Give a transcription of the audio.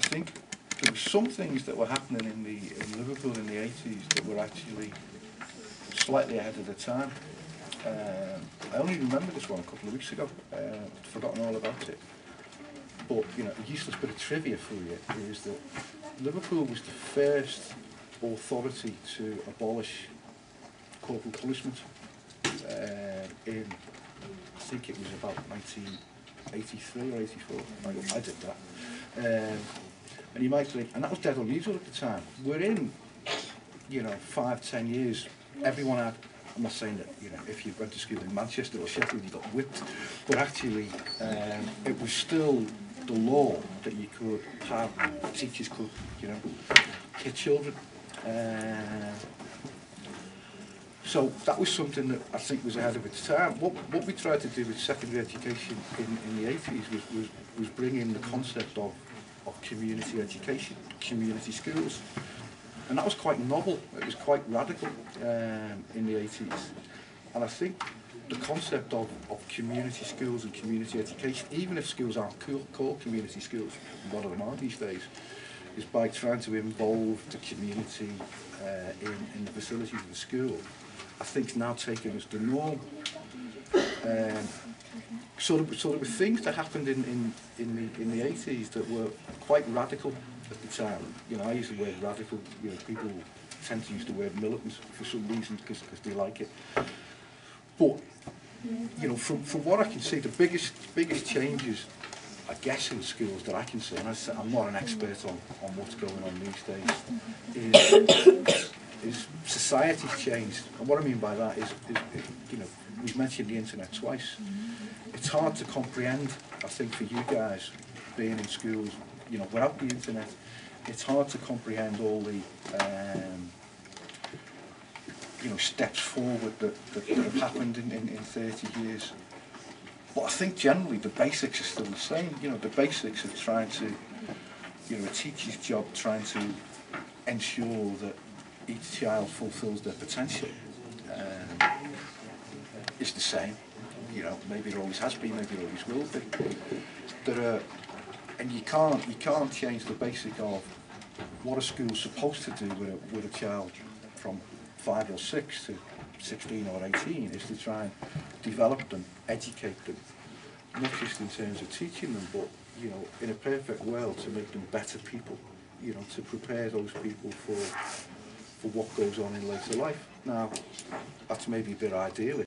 think there were some things that were happening in Liverpool in the 80s that were actually slightly ahead of the time. I only remember this one a couple of weeks ago. I'd forgotten all about it. But, you know, a useless bit of trivia for you is that Liverpool was the first authority to abolish corporal punishment in, I think it was about 1983 or 84. I did that. And you might think, and that was dead unusual at the time. We're in, you know, 5-10 years, everyone had, I'm not saying that, you know, if you went to school in Manchester or Sheffield you got whipped, but actually it was still the law that you could have, teachers could, you know, hit children. So that was something that I think was ahead of its time. What we tried to do with secondary education in the 80s was bring in the concept of community education, community schools. And that was quite novel, it was quite radical in the 80s. And I think the concept of community schools and community education, even if schools aren't called community schools, a lot of them are these days, is by trying to involve the community in the facilities of the school, I think is now taken as the norm. So there were things that happened in the 80s that were quite radical at the time. You know, I use the word radical. You know, people tend to use the word militant for some reason because they like it. But you know, from what I can see, the biggest changes, I guess, in schools that I can see, and I'm not an expert on what's going on these days, is society's changed. And what I mean by that is you know, we've mentioned the internet twice. It's hard to comprehend, I think, for you guys being in schools, you know, without the internet. It's hard to comprehend all the you know, steps forward that have happened in 30 years. But I think generally the basics are still the same. You know, the basics of trying to, you know, a teacher's job trying to ensure that each child fulfills their potential is the same. You know, maybe it always has been, maybe it always will be. And you can't change the basic of what a school's supposed to do with a child from 5 or 6 to 16 or 18 is to try and develop them, educate them, not just in terms of teaching them, but, you know, in a perfect world to make them better people, you know, to prepare those people for what goes on in later life. Now, that's maybe a bit idealist.